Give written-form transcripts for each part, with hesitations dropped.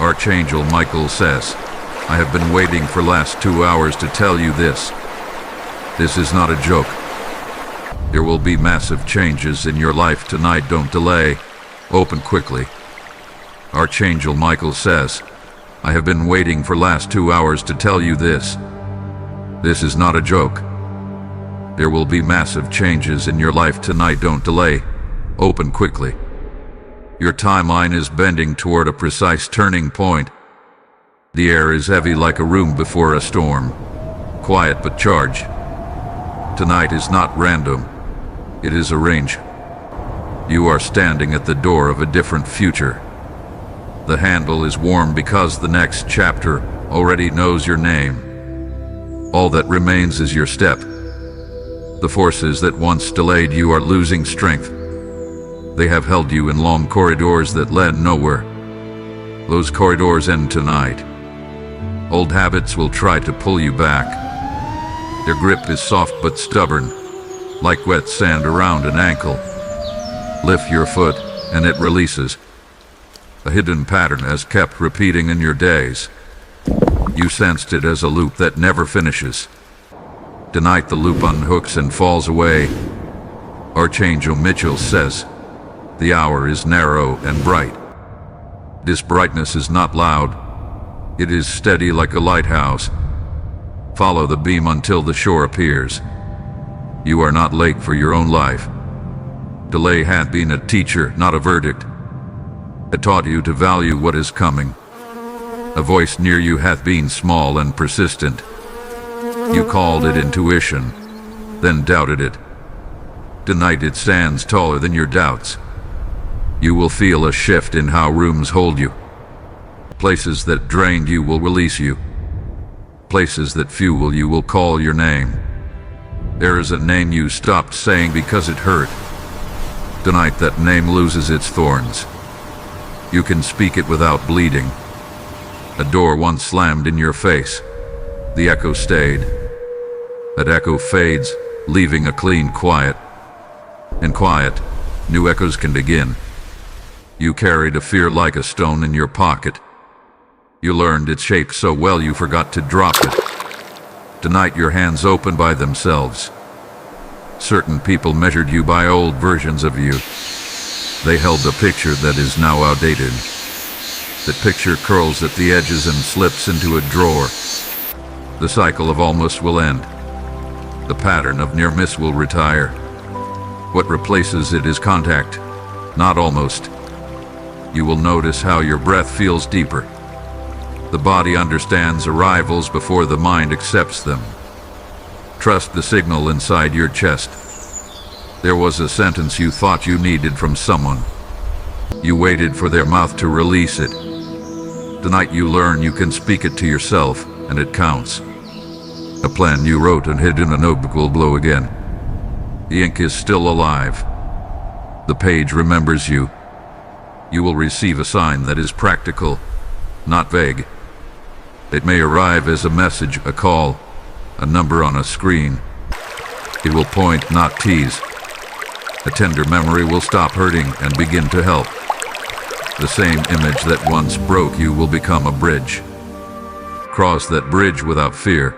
Archangel Micheal says, I have been waiting for last 2 hours to tell you this. This is not a joke. There will be massive changes in your life tonight. Don't delay. Open quickly. Archangel Micheal says, I have been waiting for last 2 hours to tell you this. This is not a joke. There will be massive changes in your life tonight. Don't delay. Open quickly. Your timeline is bending toward a precise turning point. The air is heavy like a room before a storm. Quiet but charged. Tonight is not random. It is arranged. You are standing at the door of a different future. The handle is warm because the next chapter already knows your name. All that remains is your step. The forces that once delayed you are losing strength. They have held you in long corridors that led nowhere. Those corridors end tonight. Old habits will try to pull you back. Their grip is soft but stubborn, like wet sand around an ankle. Lift your foot, and it releases. A hidden pattern has kept repeating in your days. You sensed it as a loop that never finishes. Tonight the loop unhooks and falls away. Archangel Micheal says, the hour is narrow and bright. This brightness is not loud. It is steady like a lighthouse. Follow the beam until the shore appears. You are not late for your own life. Delay had been a teacher, not a verdict. It taught you to value what is coming. A voice near you hath been small and persistent. You called it intuition, then doubted it. Tonight it stands taller than your doubts. You will feel a shift in how rooms hold you. Places that drained you will release you. Places that fuel you will call your name. There is a name you stopped saying because it hurt. Tonight that name loses its thorns. You can speak it without bleeding. A door once slammed in your face. The echo stayed. That echo fades, leaving a clean quiet. In quiet, new echoes can begin. You carried a fear like a stone in your pocket. You learned its shape so well you forgot to drop it. Tonight your hands open by themselves. Certain people measured you by old versions of you. They held a picture that is now outdated. That picture curls at the edges and slips into a drawer. The cycle of almost will end. The pattern of near miss will retire. What replaces it is contact, not almost. You will notice how your breath feels deeper. The body understands arrivals before the mind accepts them. Trust the signal inside your chest. There was a sentence you thought you needed from someone. You waited for their mouth to release it. Tonight you learn you can speak it to yourself, and it counts. A plan you wrote and hid in a notebook will blow again. The ink is still alive. The page remembers you. You will receive a sign that is practical, not vague. It may arrive as a message, a call, a number on a screen. It will point, not tease. A tender memory will stop hurting and begin to help. The same image that once broke you will become a bridge. Cross that bridge without fear.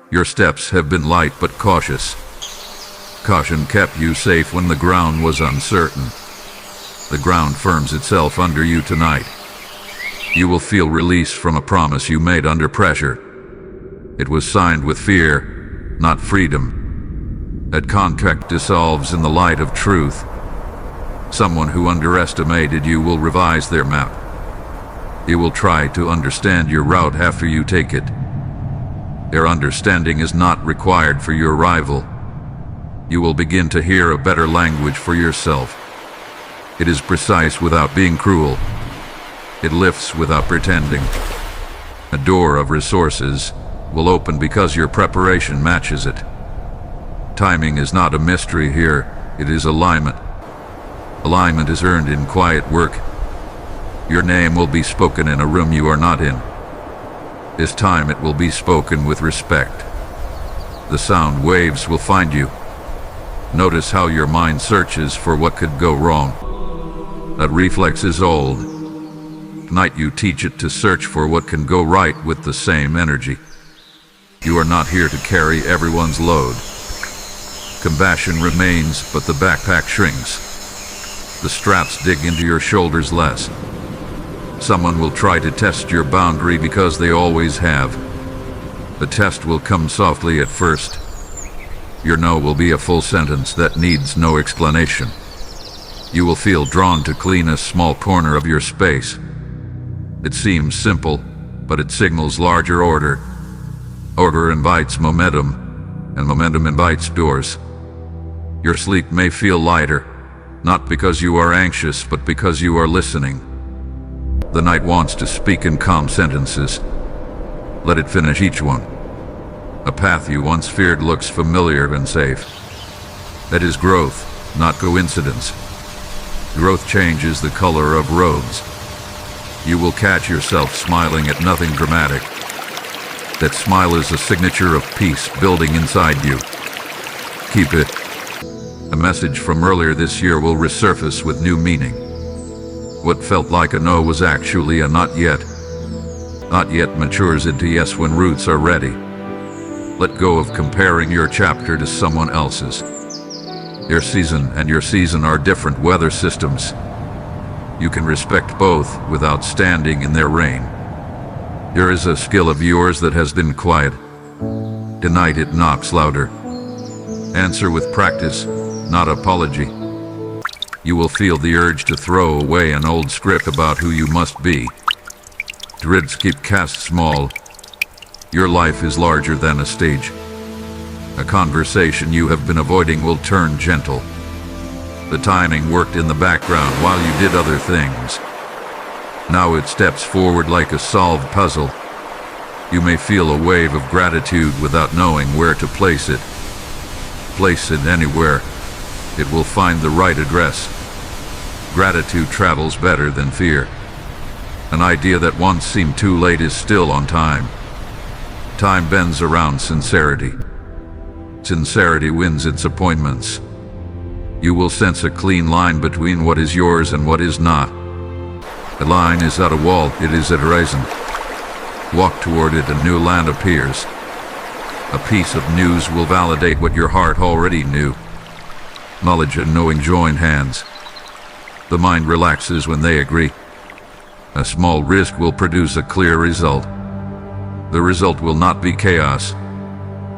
Your steps have been light but cautious. Caution kept you safe when the ground was uncertain. The ground firms itself under you tonight. You will feel release from a promise you made under pressure. It was signed with fear, not freedom. That contract dissolves in the light of truth. Someone who underestimated you will revise their map. They will try to understand your route after you take it. Their understanding is not required for your arrival. You will begin to hear a better language for yourself. It is precise without being cruel. It lifts without pretending. A door of resources will open because your preparation matches it. Timing is not a mystery here, it is alignment. Alignment is earned in quiet work. Your name will be spoken in a room you are not in. This time it will be spoken with respect. The sound waves will find you. Notice how your mind searches for what could go wrong. That reflex is old. ignite you, teach it to search for what can go right with the same energy. You are not here to carry everyone's load. Compassion remains, but the backpack shrinks. The straps dig into your shoulders less. Someone will try to test your boundary because they always have. The test will come softly at first. Your no will be a full sentence that needs no explanation. You will feel drawn to clean a small corner of your space. It seems simple, but it signals larger order. Order invites momentum, and momentum invites doors. Your sleep may feel lighter, not because you are anxious, but because you are listening. The night wants to speak in calm sentences. Let it finish each one. A path you once feared looks familiar and safe. That is growth, not coincidence. Growth changes the color of roads. You will catch yourself smiling at nothing dramatic. That smile is a signature of peace building inside you. Keep it. A message from earlier this year will resurface with new meaning. What felt like a no was actually a not yet. Not yet matures into yes when roots are ready. Let go of comparing your chapter to someone else's. Your season and your season are different weather systems. You can respect both without standing in their reign. There is a skill of yours that has been quiet. Tonight it knocks louder. Answer with practice, not apology. You will feel the urge to throw away an old script about who you must be. Dreads keep cast small. Your life is larger than a stage. A conversation you have been avoiding will turn gentle. The timing worked in the background while you did other things. Now it steps forward like a solved puzzle. You may feel a wave of gratitude without knowing where to place it. Place it anywhere. It will find the right address. Gratitude travels better than fear. An idea that once seemed too late is still on time. Time bends around sincerity. Sincerity wins its appointments. You will sense a clean line between what is yours and what is not. The line is not a wall, it is a horizon. Walk toward it, a new land appears. A piece of news will validate what your heart already knew. Knowledge and knowing join hands. The mind relaxes when they agree. A small risk will produce a clear result. The result will not be chaos.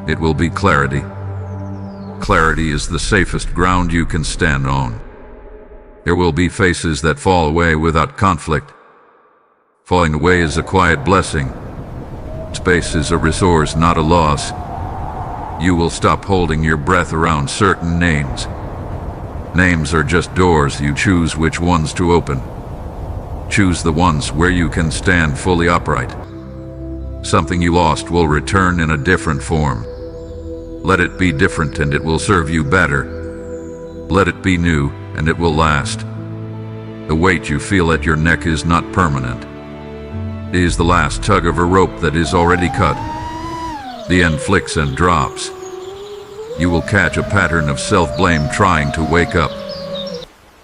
It will be clarity. Clarity is the safest ground you can stand on. There will be faces that fall away without conflict. Falling away is a quiet blessing. Space is a resource, not a loss. You will stop holding your breath around certain names. Names are just doors. You choose which ones to open. Choose the ones where you can stand fully upright. Something you lost will return in a different form. Let it be different and it will serve you better. Let it be new and it will last. The weight you feel at your neck is not permanent. It is the last tug of a rope that is already cut. The end flicks and drops. You will catch a pattern of self-blame trying to wake up.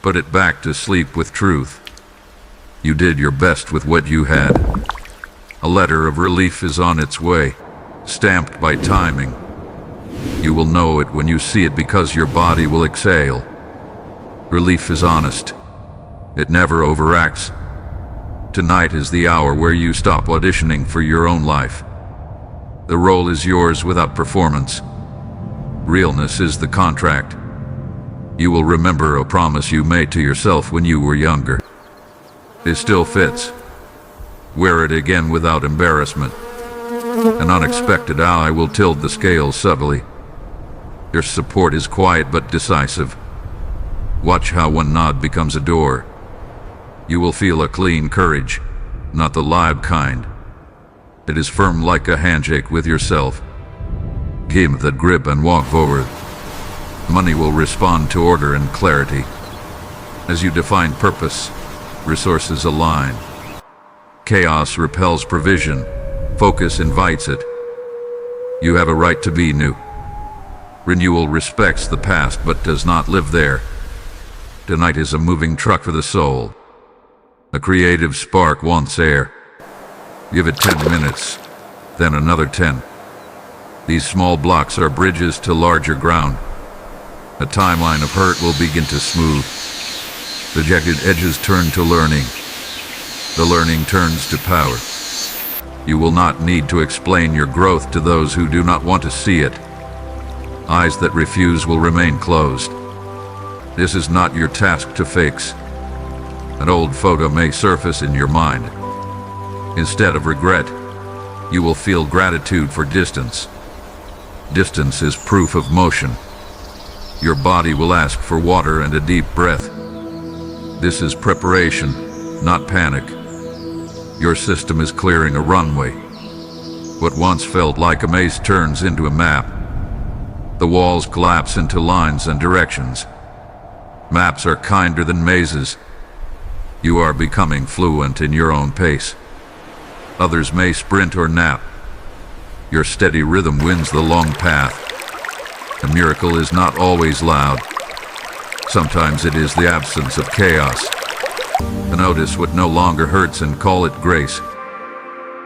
Put it back to sleep with truth. You did your best with what you had. A letter of relief is on its way, stamped by timing. You will know it when you see it because your body will exhale. Relief is honest. It never overacts. Tonight is the hour where you stop auditioning for your own life. The role is yours without performance. Realness is the contract. You will remember a promise you made to yourself when you were younger. It still fits. Wear it again without embarrassment. An unexpected ally will tilt the scales subtly. Your support is quiet but decisive. Watch how one nod becomes a door. You will feel a clean courage, not the live kind. It is firm like a handshake with yourself. Give that grip and walk forward. Money will respond to order and clarity. As you define purpose, resources align. Chaos repels provision. Focus invites it. You have a right to be new. Renewal respects the past but does not live there. Tonight is a moving truck for the soul. A creative spark wants air. Give it 10 minutes, then another 10. These small blocks are bridges to larger ground. A timeline of hurt will begin to smooth. The jagged edges turn to learning. The learning turns to power. You will not need to explain your growth to those who do not want to see it. Eyes that refuse will remain closed. This is not your task to fix. An old photo may surface in your mind. Instead of regret, you will feel gratitude for distance. Distance is proof of motion. Your body will ask for water and a deep breath. This is preparation, not panic. Your system is clearing a runway. What once felt like a maze turns into a map. The walls collapse into lines and directions. Maps are kinder than mazes. You are becoming fluent in your own pace. Others may sprint or nap. Your steady rhythm wins the long path. A miracle is not always loud. Sometimes it is the absence of chaos. Notice what no longer hurts and call it grace.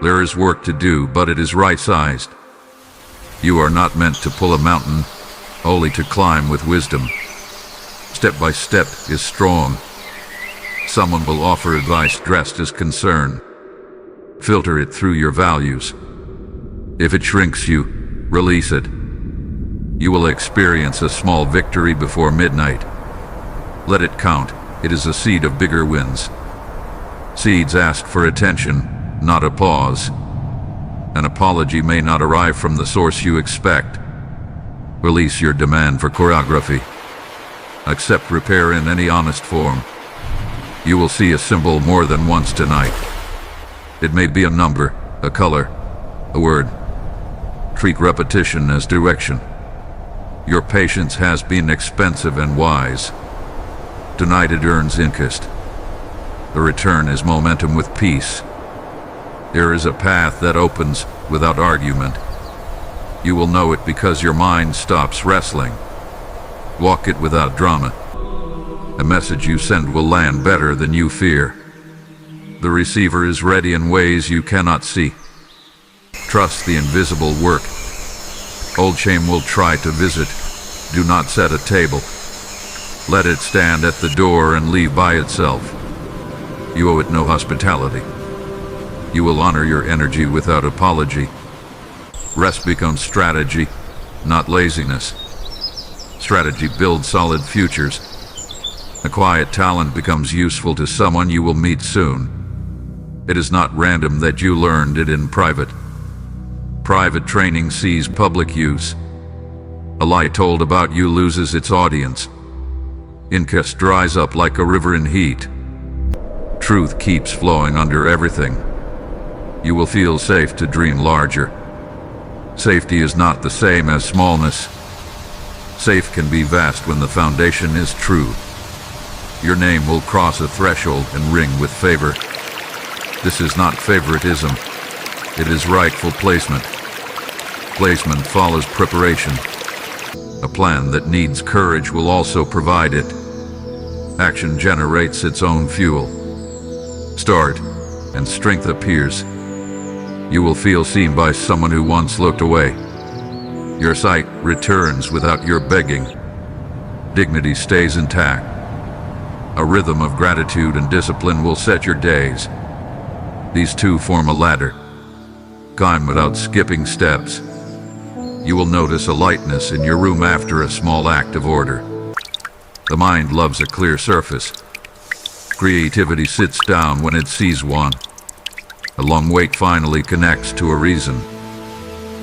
There is work to do, but it is right-sized. You are not meant to pull a mountain, only to climb with wisdom. Step by step is strong. Someone will offer advice dressed as concern. Filter it through your values. If it shrinks you, release it. You will experience a small victory before midnight. Let it count. It is a seed of bigger wins. Seeds ask for attention, not applause. An apology may not arrive from the source you expect. Release your demand for choreography. Accept repair in any honest form. You will see a symbol more than once tonight. It may be a number, a color, a word. Treat repetition as direction. Your patience has been expensive and wise. Tonight it earns interest. The return is momentum with peace. There is a path that opens without argument. You will know it because your mind stops wrestling. Walk it without drama. A message you send will land better than you fear. The receiver is ready in ways you cannot see. Trust the invisible work. Old shame will try to visit. Do not set a table. Let it stand at the door and leave by itself. You owe it no hospitality. You will honor your energy without apology. Rest becomes strategy, not laziness. Strategy builds solid futures. A quiet talent becomes useful to someone you will meet soon. It is not random that you learned it in private. Private training sees public use. A lie told about you loses its audience. Incest dries up like a river in heat. Truth keeps flowing under everything. You will feel safe to dream larger. Safety is not the same as smallness. Safe can be vast when the foundation is true. Your name will cross a threshold and ring with favor. This is not favoritism. It is rightful placement. Placement follows preparation. A plan that needs courage will also provide it. Action generates its own fuel. Start, and strength appears. You will feel seen by someone who once looked away. Your sight returns without your begging. Dignity stays intact. A rhythm of gratitude and discipline will set your days. These two form a ladder. Climb without skipping steps. You will notice a lightness in your room after a small act of order. The mind loves a clear surface. Creativity sits down when it sees one. A long wait finally connects to a reason.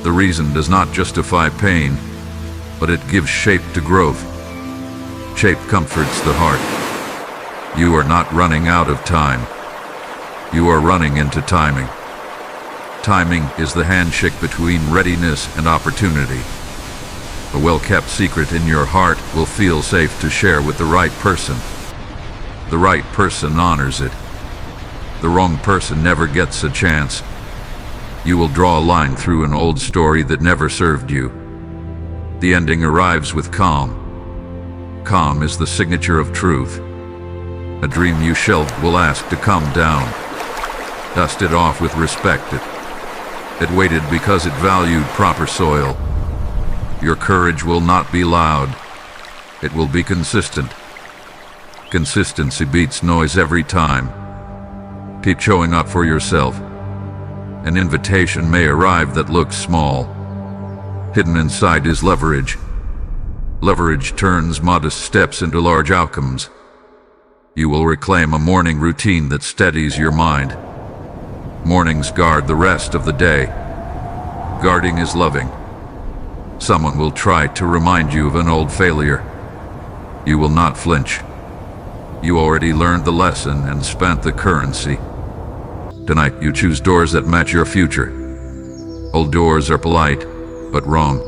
The reason does not justify pain, but it gives shape to growth. Shape comforts the heart. You are not running out of time. You are running into timing. Timing is the handshake between readiness and opportunity. A well-kept secret in your heart will feel safe to share with the right person. The right person honors it. The wrong person never gets a chance. You will draw a line through an old story that never served you. The ending arrives with calm. Calm is the signature of truth. A dream you shelved will ask to come down. Dust it off with respect. It waited because it valued proper soil. Your courage will not be loud. It will be consistent. Consistency beats noise every time. Keep showing up for yourself. An invitation may arrive that looks small. Hidden inside is leverage. Leverage turns modest steps into large outcomes. You will reclaim a morning routine that steadies your mind. Mornings guard the rest of the day. Guarding is loving. Someone will try to remind you of an old failure. You will not flinch. You already learned the lesson and spent the currency. Tonight you choose doors that match your future. Old doors are polite, but wrong.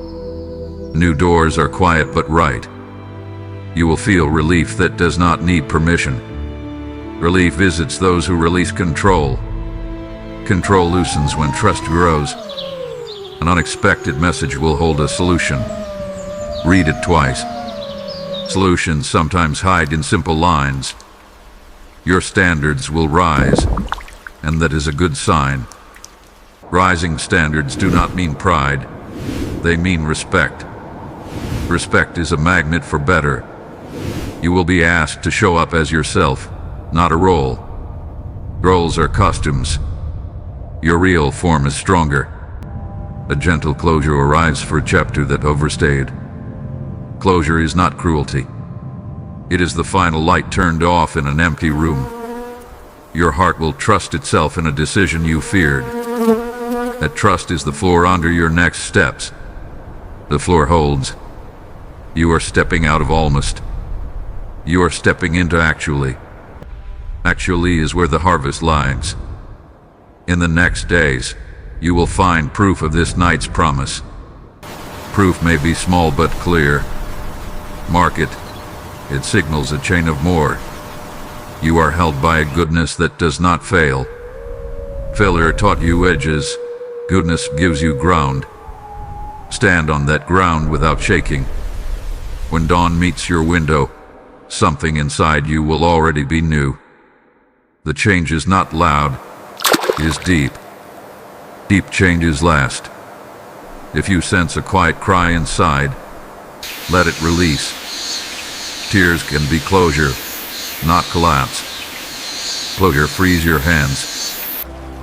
New doors are quiet but right. You will feel relief that does not need permission. Relief visits those who release control. Control loosens when trust grows. An unexpected message will hold a solution. Read it twice. Solutions sometimes hide in simple lines. Your standards will rise, and that is a good sign. Rising standards do not mean pride. They mean respect. Respect is a magnet for better. You will be asked to show up as yourself, not a role. Roles are costumes. Your real form is stronger. A gentle closure arrives for a chapter that overstayed. Closure is not cruelty. It is the final light turned off in an empty room. Your heart will trust itself in a decision you feared. That trust is the floor under your next steps. The floor holds. You are stepping out of almost. You are stepping into actually. Actually is where the harvest lies. In the next days, you will find proof of this night's promise. Proof may be small but clear. Mark it. It signals a chain of more. You are held by a goodness that does not fail. Failure taught you edges. Goodness gives you ground. Stand on that ground without shaking. When dawn meets your window, something inside you will already be new. The change is not loud, it is deep. Deep changes last. If you sense a quiet cry inside, let it release. Tears can be closure, not collapse. Closure frees your hands.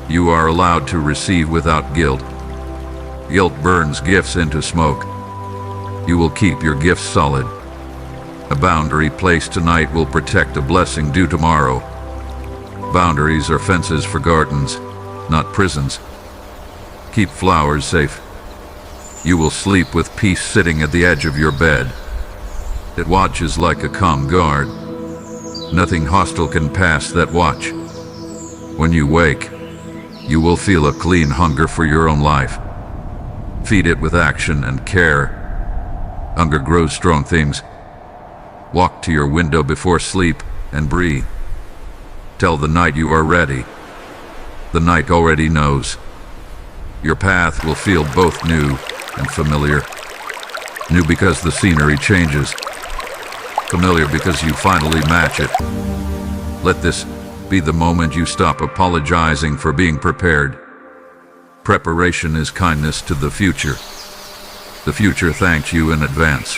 You are allowed to receive without guilt. Guilt burns gifts into smoke. You will keep your gifts solid. A boundary placed tonight will protect a blessing due tomorrow. Boundaries are fences for gardens, not prisons. Keep flowers safe. You will sleep with peace sitting at the edge of your bed. It watches like a calm guard. Nothing hostile can pass that watch. When you wake, you will feel a clean hunger for your own life. Feed it with action and care. Hunger grows strong things. Walk to your window before sleep and breathe. Tell the night you are ready. The night already knows. Your path will feel both new and familiar. New because the scenery changes. Familiar because you finally match it. Let this be the moment you stop apologizing for being prepared. Preparation is kindness to the future. The future thanks you in advance.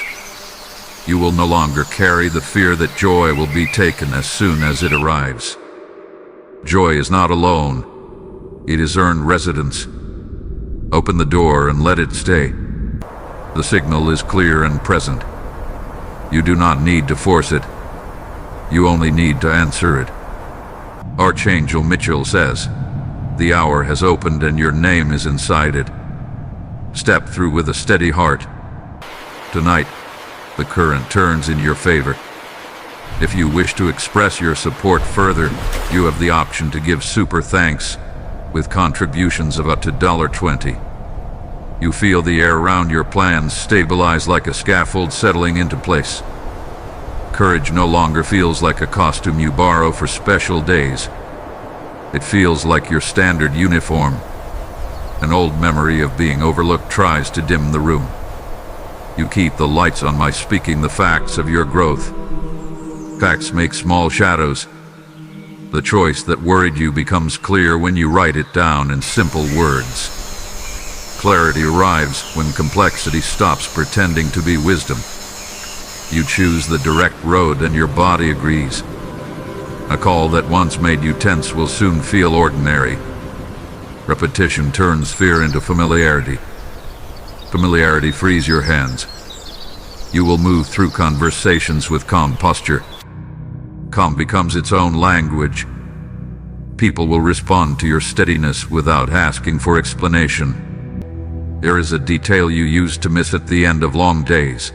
You will no longer carry the fear that joy will be taken as soon as it arrives. Joy is not alone. It is earned residence. Open the door and let it stay. The signal is clear and present. You do not need to force it. You only need to answer it. Archangel Micheal says, "The hour has opened and your name is inside it." Step through with a steady heart. Tonight, the current turns in your favor. If you wish to express your support further, you have the option to give super thanks with contributions of up to $20. You feel the air around your plans stabilize like a scaffold settling into place. Courage no longer feels like a costume you borrow for special days. It feels like your standard uniform. An old memory of being overlooked tries to dim the room. You keep the lights on by speaking the facts of your growth. Facts make small shadows, The choice that worried you becomes clear when you write it down in simple words. Clarity arrives when complexity stops pretending to be wisdom. You choose the direct road and your body agrees. A call that once made you tense will soon feel ordinary. Repetition turns fear into familiarity. Familiarity frees your hands. You will move through conversations with calm posture. Calm becomes its own language. People will respond to your steadiness without asking for explanation. There is a detail you used to miss at the end of long days.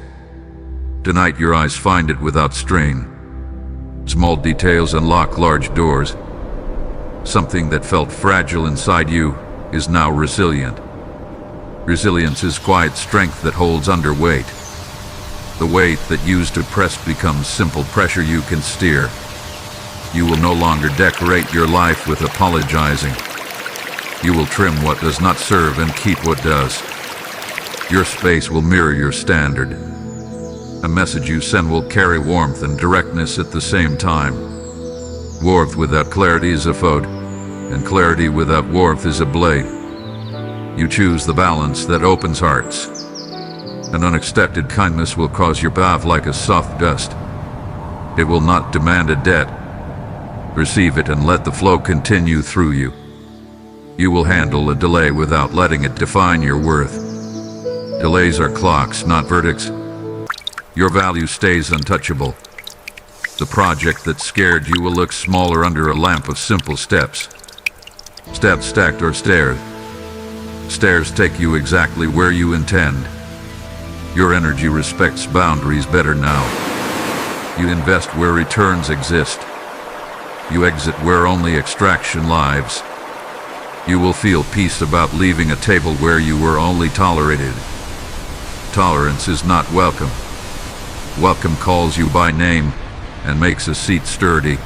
Tonight your eyes find it without strain. Small details unlock large doors. Something that felt fragile inside you is now resilient. Resilience is quiet strength that holds under weight. The weight that used to press becomes simple pressure you can steer. You will no longer decorate your life with apologizing. You will trim what does not serve and keep what does. Your space will mirror your standard. A message you send will carry warmth and directness at the same time. Warmth without clarity is a foe, and clarity without warmth is a blade. You choose the balance that opens hearts. An unexpected kindness will cause your path like a soft gust. It will not demand a debt. Receive it and let the flow continue through you. You will handle a delay without letting it define your worth. Delays are clocks, not verdicts. Your value stays untouchable. The project that scared you will look smaller under a lamp of simple steps. Steps stacked or stairs. Stairs take you exactly where you intend. Your energy respects boundaries better now. You invest where returns exist. You exit where only extraction lives. You will feel peace about leaving a table where you were only tolerated. Tolerance is not welcome. Welcome calls you by name and makes a seat sturdy.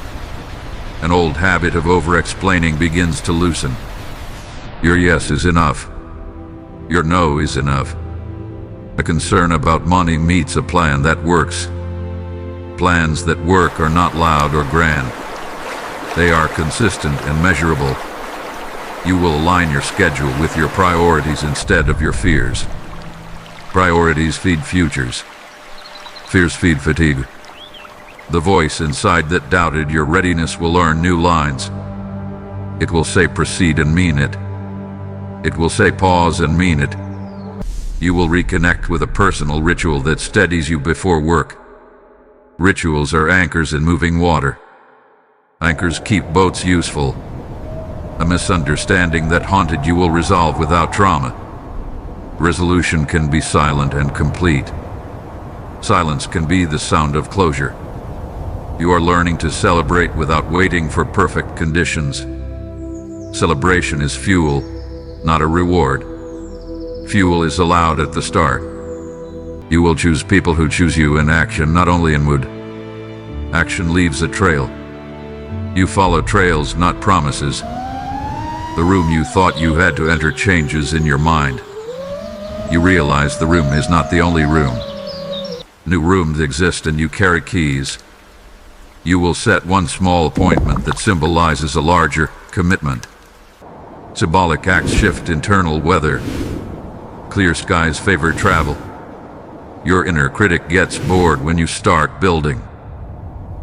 An old habit of over-explaining begins to loosen. Your yes is enough. Your no is enough. A concern about money meets a plan that works. Plans that work are not loud or grand. They are consistent and measurable. You will align your schedule with your priorities instead of your fears. Priorities feed futures. Fears feed fatigue. The voice inside that doubted your readiness will learn new lines. It will say proceed and mean it. It will say pause and mean it. You will reconnect with a personal ritual that steadies you before work. Rituals are anchors in moving water. Anchors keep boats useful. A misunderstanding that haunted you will resolve without trauma. Resolution can be silent and complete. Silence can be the sound of closure. You are learning to celebrate without waiting for perfect conditions. Celebration is fuel, not a reward. Fuel is allowed at the start. You will choose people who choose you in action, not only in mood. Action leaves a trail. You follow trails, not promises. The room you thought you had to enter changes in your mind. You realize the room is not the only room. New rooms exist and you carry keys. You will set one small appointment that symbolizes a larger commitment. Symbolic acts shift internal weather. Clear skies favor travel. Your inner critic gets bored when you start building.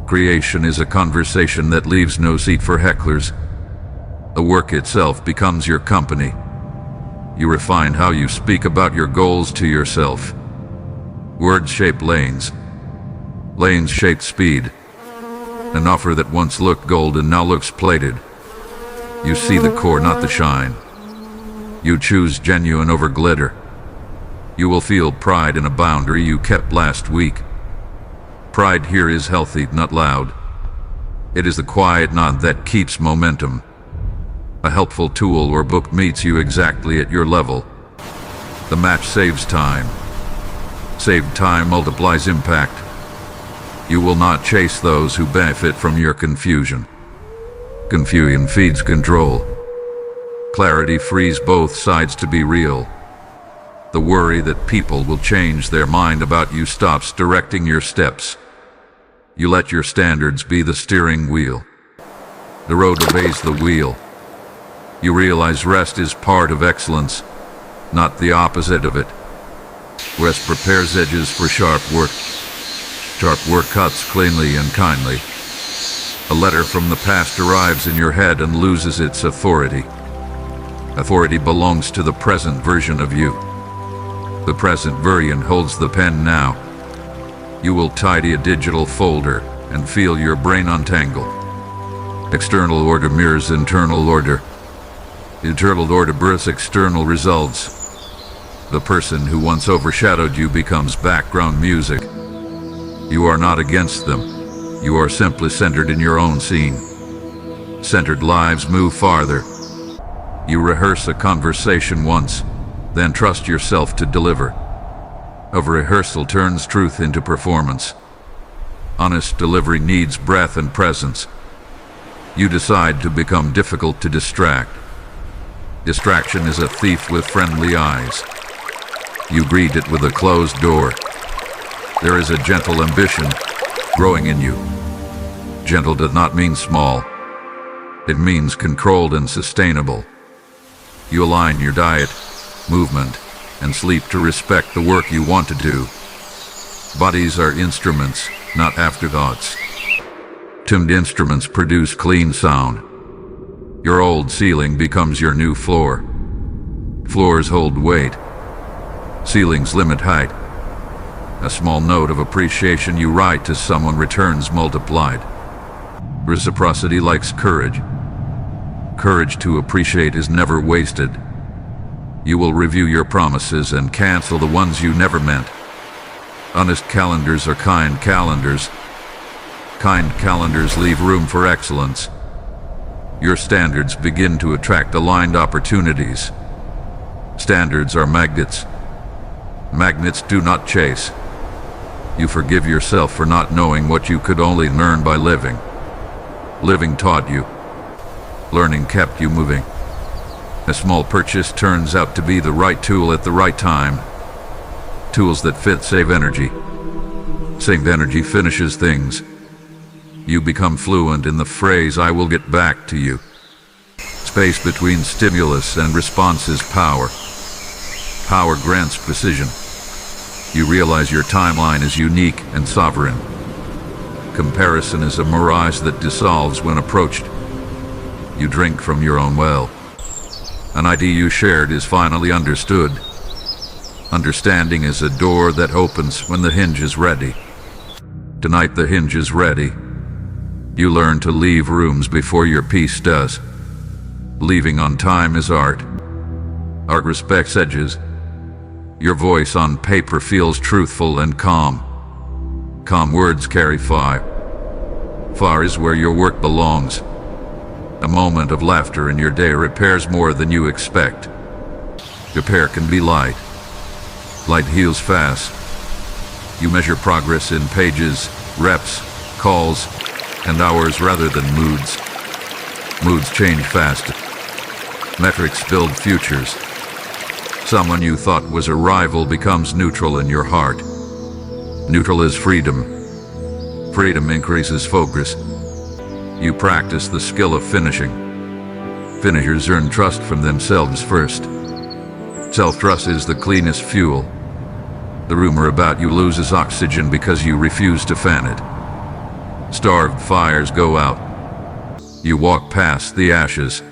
Creation is a conversation that leaves no seat for hecklers. The work itself becomes your company. You refine how you speak about your goals to yourself. Words shape lanes. Lanes shape speed. An offer that once looked golden now looks plated. You see the core, not the shine. You choose genuine over glitter. You will feel pride in a boundary you kept last week. Pride here is healthy, not loud. It is the quiet nod that keeps momentum. A helpful tool or book meets you exactly at your level. The match saves time. Saved time multiplies impact. You will not chase those who benefit from your confusion. Confusion feeds control. Clarity frees both sides to be real. The worry that people will change their mind about you stops directing your steps. You let your standards be the steering wheel. The road obeys the wheel. You realize rest is part of excellence, not the opposite of it. Rest prepares edges for sharp work. Sharp work cuts cleanly and kindly. A letter from the past arrives in your head and loses its authority. Authority belongs to the present version of you. The present version holds the pen now. You will tidy a digital folder and feel your brain untangle. External order mirrors internal order. Internal order births external results. The person who once overshadowed you becomes background music. You are not against them. You are simply centered in your own scene. Centered lives move farther. You rehearse a conversation once, then trust yourself to deliver. A rehearsal turns truth into performance. Honest delivery needs breath and presence. You decide to become difficult to distract. Distraction is a thief with friendly eyes. You greet it with a closed door. There is a gentle ambition growing in you. Gentle does not mean small. It means controlled and sustainable. You align your diet, movement, and sleep to respect the work you want to do. Bodies are instruments, not afterthoughts. Tuned instruments produce clean sound. Your old ceiling becomes your new floor. Floors hold weight. Ceilings limit height. A small note of appreciation you write to someone returns multiplied. Reciprocity likes courage. Courage to appreciate is never wasted. You will review your promises and cancel the ones you never meant. Honest calendars are kind calendars. Kind calendars leave room for excellence. Your standards begin to attract aligned opportunities. Standards are magnets. Magnets do not chase. You forgive yourself for not knowing what you could only learn by living. Living taught you. Learning kept you moving. A small purchase turns out to be the right tool at the right time. Tools that fit save energy. Saved energy finishes things. You become fluent in the phrase, "I will get back to you." Space between stimulus and response is power. Power grants precision. You realize your timeline is unique and sovereign. Comparison is a mirage that dissolves when approached. You drink from your own well. An idea you shared is finally understood. Understanding is a door that opens when the hinge is ready. Tonight the hinge is ready. You learn to leave rooms before your peace does. Leaving on time is art. Art respects edges. Your voice on paper feels truthful and calm. Calm words carry fire. Fire is where your work belongs. A moment of laughter in your day repairs more than you expect. Repair can be light. Light heals fast. You measure progress in pages, reps, calls, and hours rather than moods. Moods change fast. Metrics build futures. Someone you thought was a rival becomes neutral in your heart. Neutral is freedom. Freedom increases focus. You practice the skill of finishing. Finishers earn trust from themselves first. Self-trust is the cleanest fuel. The rumor about you loses oxygen because you refuse to fan it. Starved fires go out. You walk past the ashes.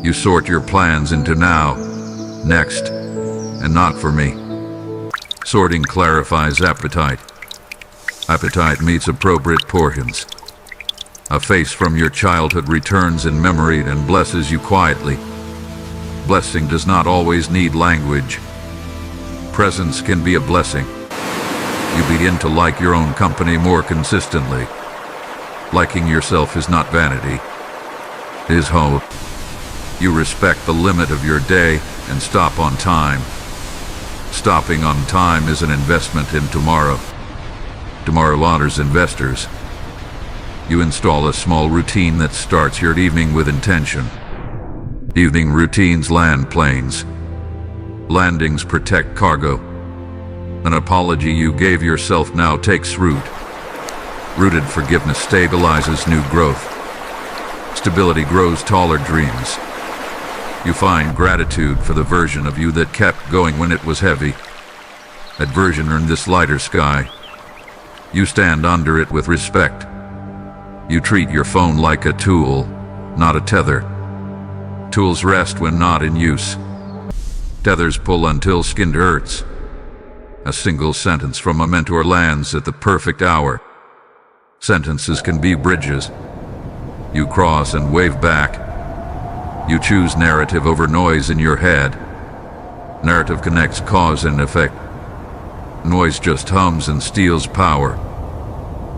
You sort your plans into now, next, and not for me. Sorting clarifies appetite. Appetite meets appropriate portions. A face from your childhood returns in memory and blesses you quietly. Blessing does not always need language. Presence can be a blessing. You begin to like your own company more consistently. Liking yourself is not vanity. It is hope. You respect the limit of your day and stop on time. Stopping on time is an investment in tomorrow. Tomorrow honors investors. You install a small routine that starts your evening with intention. Evening routines land planes. Landings protect cargo. An apology you gave yourself now takes root. Rooted forgiveness stabilizes new growth. Stability grows taller dreams. You find gratitude for the version of you that kept going when it was heavy. That version earned this lighter sky. You stand under it with respect. You treat your phone like a tool, not a tether. Tools rest when not in use. Tethers pull until skin hurts. A single sentence from a mentor lands at the perfect hour. Sentences can be bridges. You cross and wave back. You choose narrative over noise in your head. Narrative connects cause and effect. Noise just hums and steals power.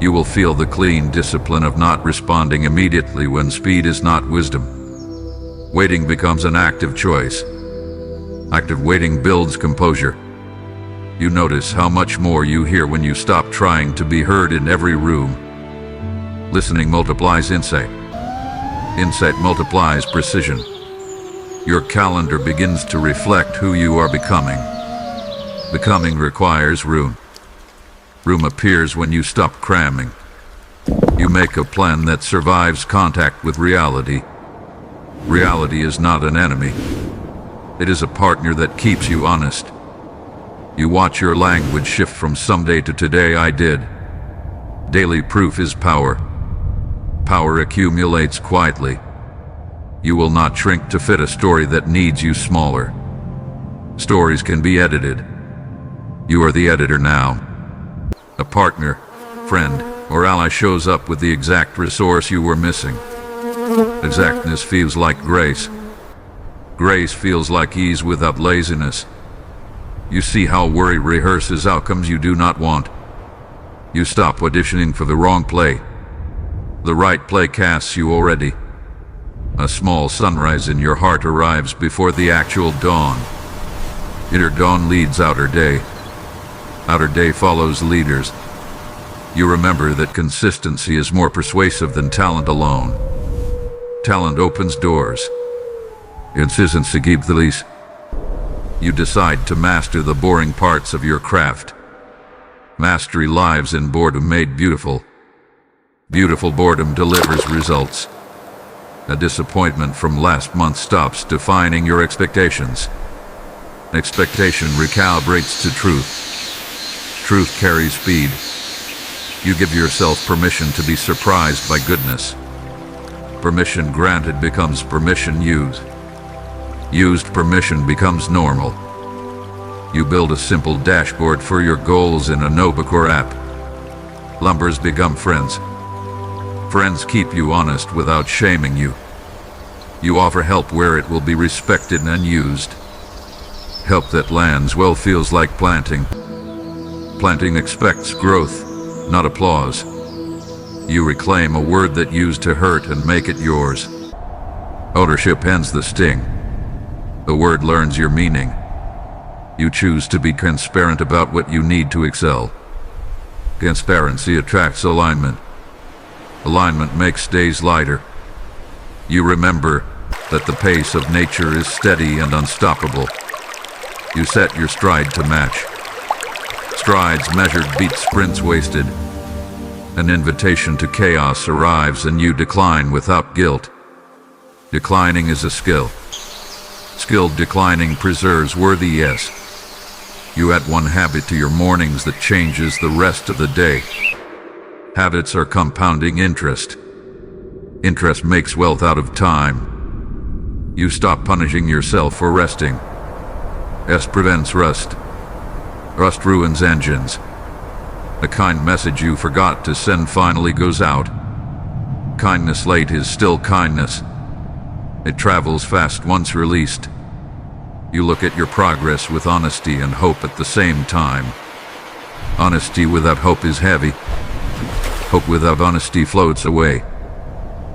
You will feel the clean discipline of not responding immediately when speed is not wisdom. Waiting becomes an active choice. Active waiting builds composure. You notice how much more you hear when you stop trying to be heard in every room. Listening multiplies insight. Insight multiplies precision. Your calendar begins to reflect who you are becoming. Becoming requires room. Room appears when you stop cramming. You make a plan that survives contact with reality. Reality is not an enemy. It is a partner that keeps you honest. You watch your language shift from someday to today I did. Daily proof is power. Power accumulates quietly. You will not shrink to fit a story that needs you smaller. Stories can be edited. You are the editor now. A partner, friend, or ally shows up with the exact resource you were missing. Exactness feels like grace. Grace feels like ease without laziness. You see how worry rehearses outcomes you do not want. You stop auditioning for the wrong play. The right play casts you already. A small sunrise in your heart arrives before the actual dawn. Inner dawn leads outer day. Outer day follows leaders. You remember that consistency is more persuasive than talent alone. Talent opens doors. Consistency keeps the lease. You decide to master the boring parts of your craft. Mastery lives in boredom made beautiful. Beautiful boredom delivers results. A disappointment from last month stops defining your expectations. Expectation recalibrates to truth. Truth carries speed. You give yourself permission to be surprised by goodness. Permission granted becomes permission used. Used permission becomes normal. You build a simple dashboard for your goals in a Nobacore app. Lumbers become friends. Friends keep you honest without shaming you. You offer help where it will be respected and used. Help that lands well feels like planting. Planting expects growth, not applause. You reclaim a word that used to hurt and make it yours. Ownership ends the sting. The word learns your meaning. You choose to be transparent about what you need to excel. Transparency attracts alignment. Alignment makes days lighter. You remember that the pace of nature is steady and unstoppable. You set your stride to match. Strides measured beat sprints wasted. An invitation to chaos arrives and you decline without guilt. Declining is a skill. Skilled declining preserves worthy yes. You add one habit to your mornings that changes the rest of the day. Habits are compounding interest. Interest makes wealth out of time. You stop punishing yourself for resting. Rest prevents rust. Rust ruins engines. A kind message you forgot to send finally goes out. Kindness late is still kindness. It travels fast once released. You look at your progress with honesty and hope at the same time. Honesty without hope is heavy. Hope without honesty floats away.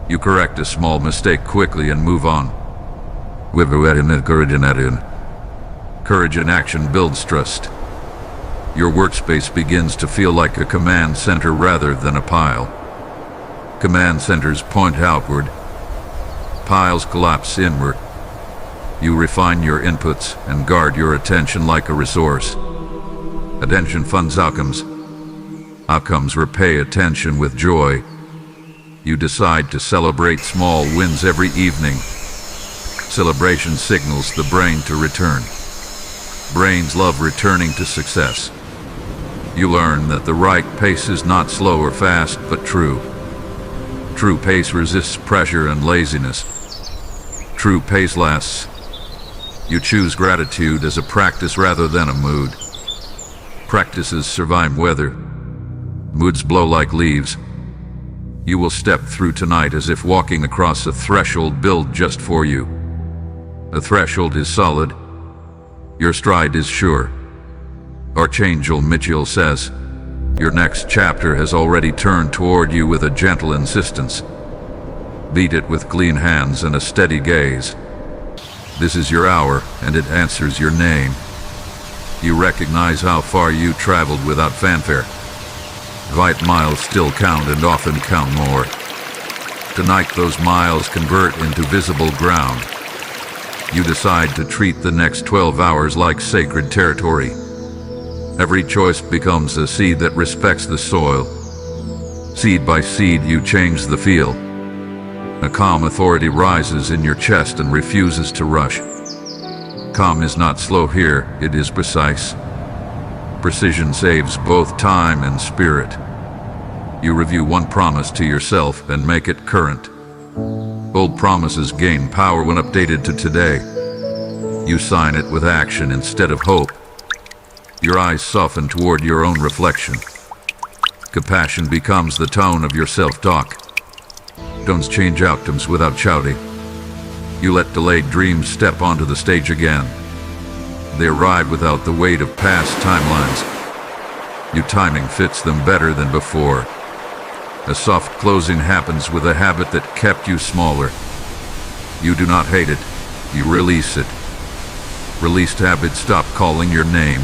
You correct a small mistake quickly and move on. Courage in action builds trust. Your workspace begins to feel like a command center rather than a pile. Command centers point outward. Piles collapse inward. You refine your inputs and guard your attention like a resource. Attention funds outcomes. Outcomes repay attention with joy. You decide to celebrate small wins every evening. Celebration signals the brain to return. Brains love returning to success. You learn that the right pace is not slow or fast, but true. True pace resists pressure and laziness. True pace lasts. You choose gratitude as a practice rather than a mood. Practices survive weather. Moods blow like leaves. You will step through tonight as if walking across a threshold built just for you. The threshold is solid. Your stride is sure. Archangel Micheal says, your next chapter has already turned toward you with a gentle insistence. Beat it with clean hands and a steady gaze. This is your hour, and it answers your name. You recognize how far you traveled without fanfare. Light miles still count and often count more. Tonight those miles convert into visible ground. You decide to treat the next 12 hours like sacred territory. Every choice becomes a seed that respects the soil. Seed by seed you change the field. A calm authority rises in your chest and refuses to rush. Calm is not slow here, it is precise. Precision saves both time and spirit. You review one promise to yourself and make it current. Old promises gain power when updated to today. You sign it with action instead of hope. Your eyes soften toward your own reflection. Compassion becomes the tone of your self-talk. Don't change outcomes without shouting. You let delayed dreams step onto the stage again. They arrive without the weight of past timelines. Your timing fits them better than before. A soft closing happens with a habit that kept you smaller. You do not hate it, you release it. Released habits stop calling your name.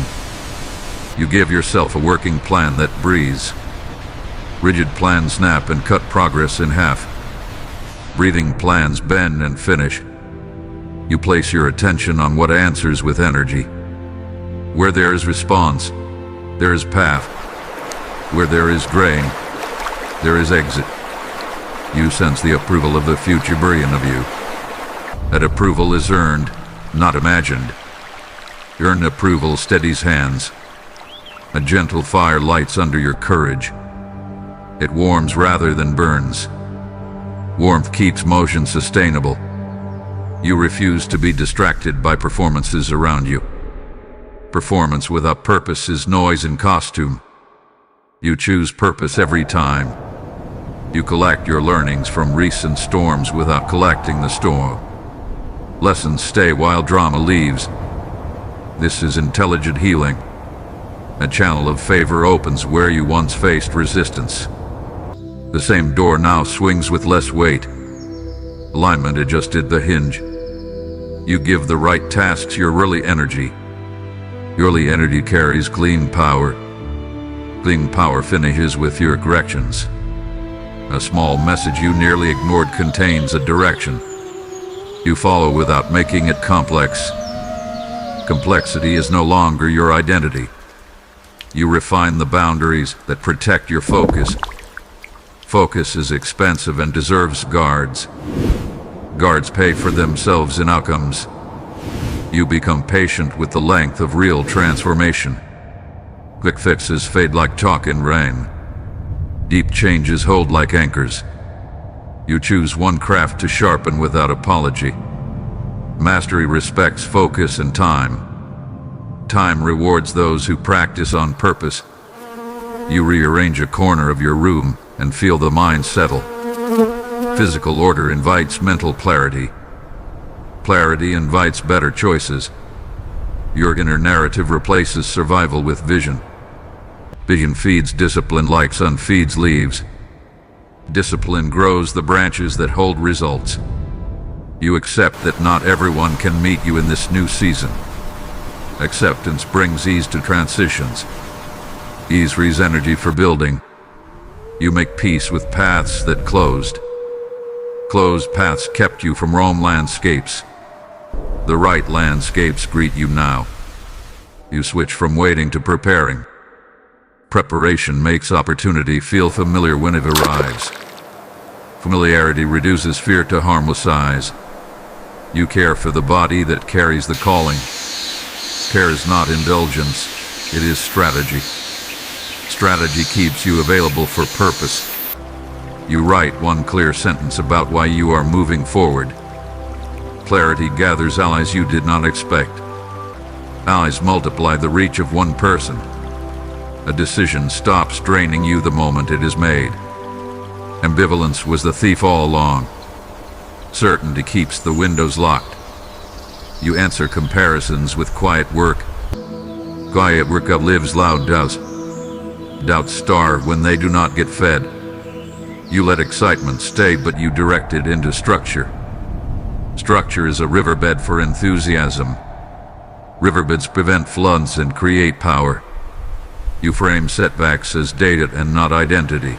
You give yourself a working plan that breathes. Rigid plans snap and cut progress in half. Breathing plans bend and finish. You place your attention on what answers with energy. Where there is response, there is path. Where there is drain, there is exit. You sense the approval of the future version of you. That approval is earned, not imagined. Earned approval steadies hands. A gentle fire lights under your courage. It warms rather than burns. Warmth keeps motion sustainable. You refuse to be distracted by performances around you. Performance without purpose is noise in costume. You choose purpose every time. You collect your learnings from recent storms without collecting the storm. Lessons stay while drama leaves. This is intelligent healing. A channel of favor opens where you once faced resistance. The same door now swings with less weight. Alignment adjusted the hinge. You give the right tasks your early energy. Early energy carries clean power. Clean power finishes with your corrections. A small message you nearly ignored contains a direction. You follow without making it complex. Complexity is no longer your identity. You refine the boundaries that protect your focus. Focus is expensive and deserves guards. Guards pay for themselves in outcomes. You become patient with the length of real transformation. Quick fixes fade like chalk in rain. Deep changes hold like anchors. You choose one craft to sharpen without apology. Mastery respects focus and time. Time rewards those who practice on purpose. You rearrange a corner of your room and feel the mind settle. Physical order invites mental clarity. Clarity invites better choices. Your inner narrative replaces survival with vision. Vision feeds discipline like sun feeds leaves. Discipline grows the branches that hold results. You accept that not everyone can meet you in this new season. Acceptance brings ease to transitions. Ease frees energy for building. You make peace with paths that closed. Closed paths kept you from wrong landscapes. The right landscapes greet you now. You switch from waiting to preparing. Preparation makes opportunity feel familiar when it arrives. Familiarity reduces fear to harmless size. You care for the body that carries the calling. Care is not indulgence, it is strategy. Strategy keeps you available for purpose. You write one clear sentence about why you are moving forward. Clarity gathers allies you did not expect. Allies multiply the reach of one person. A decision stops draining you the moment it is made. Ambivalence was the thief all along. Certainty keeps the windows locked. You answer comparisons with quiet work. Quiet work outlives loud doubts. Doubts starve when they do not get fed. You let excitement stay, but you direct it into structure. Structure is a riverbed for enthusiasm. Riverbeds prevent floods and create power. You frame setbacks as data and not identity.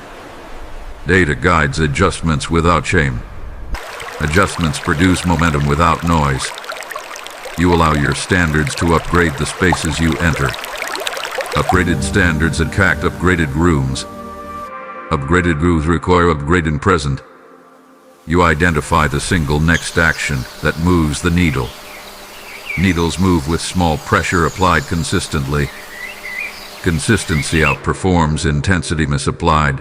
Data guides adjustments without shame. Adjustments produce momentum without noise. You allow your standards to upgrade the spaces you enter. Upgraded standards attract upgraded rooms. Upgraded rooms require upgraded present. You identify the single next action that moves the needle. Needles move with small pressure applied consistently. Consistency outperforms intensity misapplied.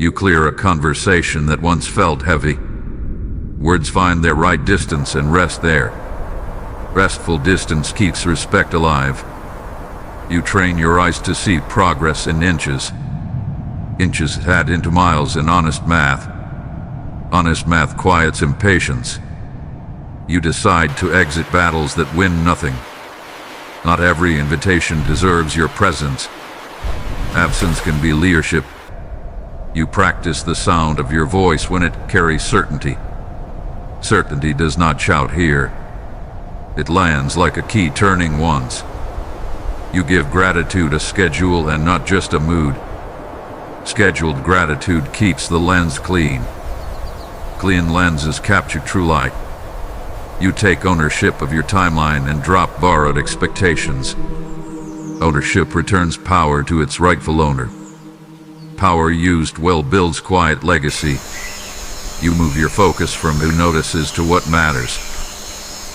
You clear a conversation that once felt heavy. Words find their right distance and rest there. Restful distance keeps respect alive. You train your eyes to see progress in inches. Inches add into miles in honest math. Honest math quiets impatience. You decide to exit battles that win nothing. Not every invitation deserves your presence. Absence can be leadership. You practice the sound of your voice when it carries certainty. Certainty does not shout here. It lands like a key turning once. You give gratitude a schedule and not just a mood. Scheduled gratitude keeps the lens clean. Clean lenses capture true light. You take ownership of your timeline and drop borrowed expectations. Ownership returns power to its rightful owner. Power used well builds quiet legacy. You move your focus from who notices to what matters.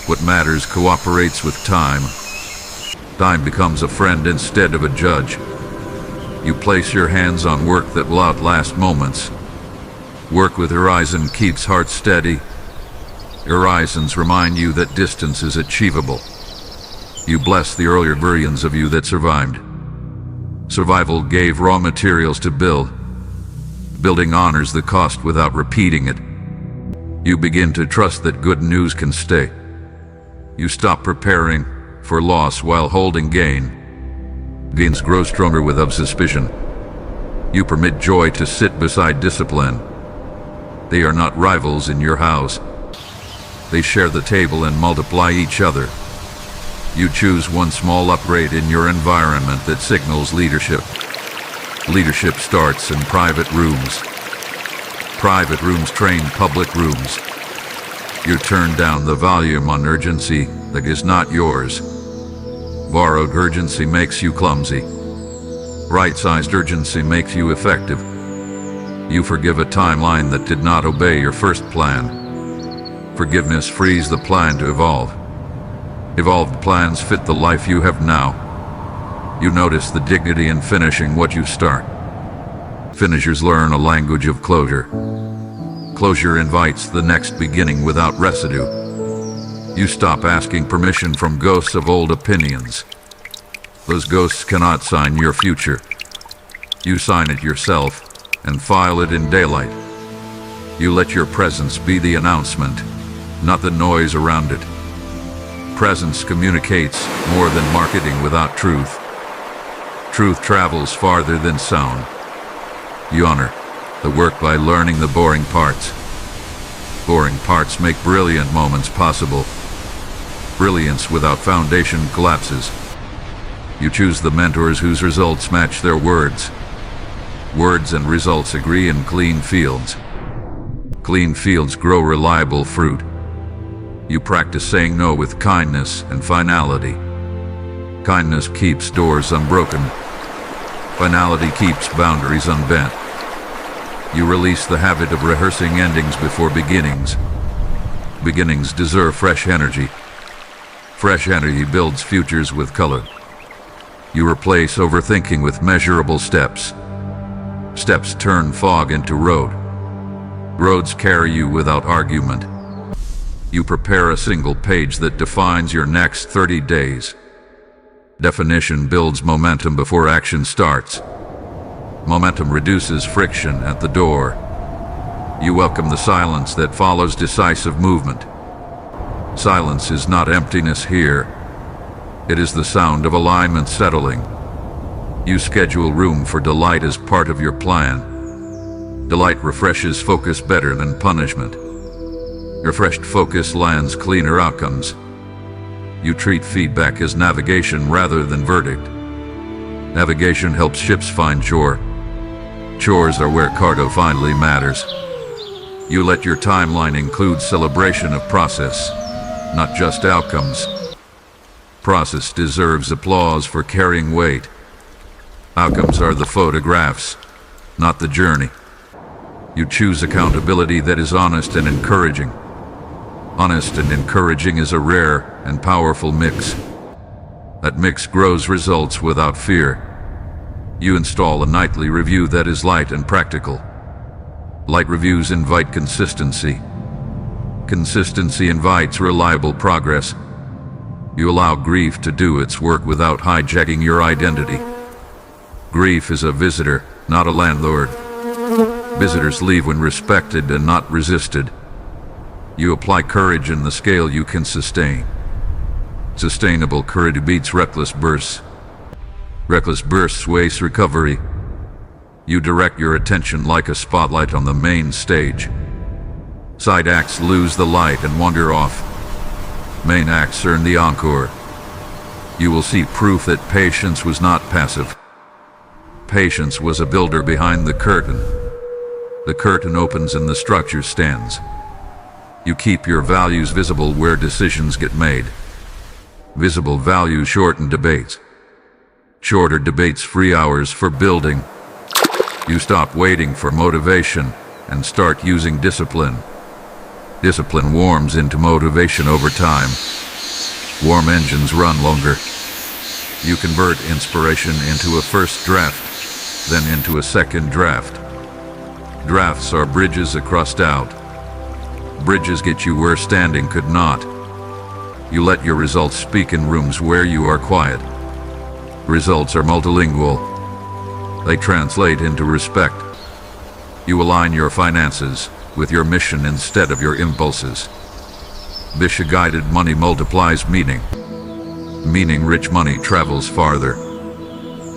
What matters cooperates with time. Time becomes a friend instead of a judge. You place your hands on work that will outlast moments. Work with horizon keeps heart steady. Horizons remind you that distance is achievable. You bless the earlier versions of you that survived. Survival gave raw materials to build. Building honors the cost without repeating it. You begin to trust that good news can stay. You stop preparing for loss while holding gain. Gains grow stronger without suspicion. You permit joy to sit beside discipline. They are not rivals in your house. They share the table and multiply each other. You choose one small upgrade in your environment that signals leadership. Leadership starts in private rooms. Private rooms train public rooms. You turn down the volume on urgency that is not yours. Borrowed urgency makes you clumsy. Right-sized urgency makes you effective. You forgive a timeline that did not obey your first plan. Forgiveness frees the plan to evolve. Evolved plans fit the life you have now. You notice the dignity in finishing what you start. Finishers learn a language of closure. Closure invites the next beginning without residue. You stop asking permission from ghosts of old opinions. Those ghosts cannot sign your future. You sign it yourself and file it in daylight. You let your presence be the announcement, not the noise around it. Presence communicates more than marketing without truth. Truth travels farther than sound. You honor the work by learning the boring parts. Boring parts make brilliant moments possible. Brilliance without foundation collapses. You choose the mentors whose results match their words. Words and results agree in clean fields. Clean fields grow reliable fruit. You practice saying no with kindness and finality. Kindness keeps doors unbroken. Finality keeps boundaries unbent. You release the habit of rehearsing endings before beginnings. Beginnings deserve fresh energy. Fresh energy builds futures with color. You replace overthinking with measurable steps. Steps turn fog into road. Roads carry you without argument. You prepare a single page that defines your next 30 days. Definition builds momentum before action starts. Momentum reduces friction at the door. You welcome the silence that follows decisive movement. Silence is not emptiness here. It is the sound of alignment settling. You schedule room for delight as part of your plan. Delight refreshes focus better than punishment. Refreshed focus lands cleaner outcomes. You treat feedback as navigation rather than verdict. Navigation helps ships find shore. Shores are where cargo finally matters. You let your timeline include celebration of process, not just outcomes. Process deserves applause for carrying weight. Outcomes are the photographs, not the journey. You choose accountability that is honest and encouraging. Honest and encouraging is a rare and powerful mix. That mix grows results without fear. You install a nightly review that is light and practical. Light reviews invite consistency. Consistency invites reliable progress. You allow grief to do its work without hijacking your identity. Grief is a visitor, not a landlord. Visitors leave when respected and not resisted. You apply courage in the scale you can sustain. Sustainable courage beats reckless bursts. Reckless bursts waste recovery. You direct your attention like a spotlight on the main stage. Side acts lose the light and wander off. Main acts earn the encore. You will see proof that patience was not passive. Patience was a builder behind the curtain. The curtain opens and the structure stands. You keep your values visible where decisions get made. Visible values shorten debates. Shorter debates free hours for building. You stop waiting for motivation and start using discipline. Discipline warms into motivation over time. Warm engines run longer. You convert inspiration into a first draft, then into a second draft. Drafts are bridges across doubt. Bridges get you where standing could not. You let your results speak in rooms where you are quiet. Results are multilingual. They translate into respect. You align your finances with your mission instead of your impulses. Visha-guided money multiplies meaning. Meaning-rich money travels farther.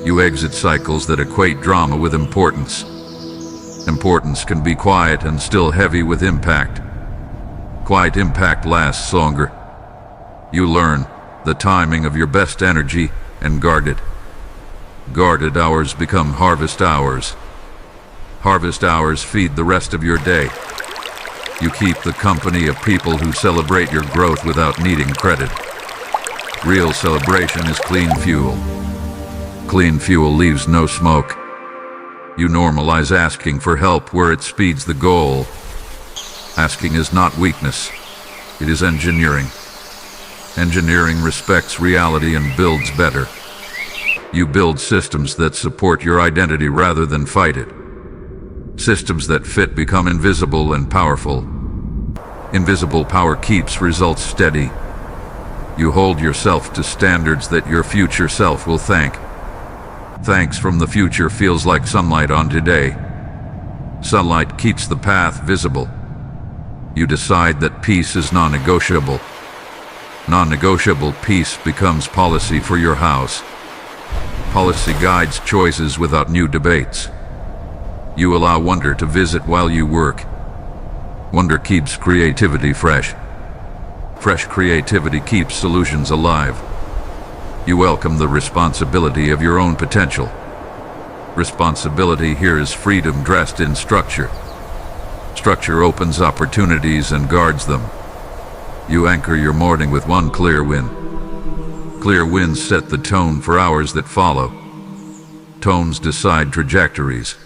You exit cycles that equate drama with importance. Importance can be quiet and still heavy with impact. Quiet impact lasts longer. You learn the timing of your best energy and guard it. Guarded hours become harvest hours. Harvest hours feed the rest of your day. You keep the company of people who celebrate your growth without needing credit. Real celebration is clean fuel. Clean fuel leaves no smoke. You normalize asking for help where it speeds the goal. Asking is not weakness. It is engineering. Engineering respects reality and builds better. You build systems that support your identity rather than fight it. Systems that fit become invisible and powerful. Invisible power keeps results steady. You hold yourself to standards that your future self will thank. Thanks from the future feels like sunlight on today. Sunlight keeps the path visible. You decide that peace is non-negotiable. Non-negotiable peace becomes policy for your house. Policy guides choices without new debates. You allow wonder to visit while you work. Wonder keeps creativity fresh. Fresh creativity keeps solutions alive. You welcome the responsibility of your own potential. Responsibility here is freedom dressed in structure. Structure opens opportunities and guards them. You anchor your morning with one clear win. Clear wins set the tone for hours that follow. Tones decide trajectories.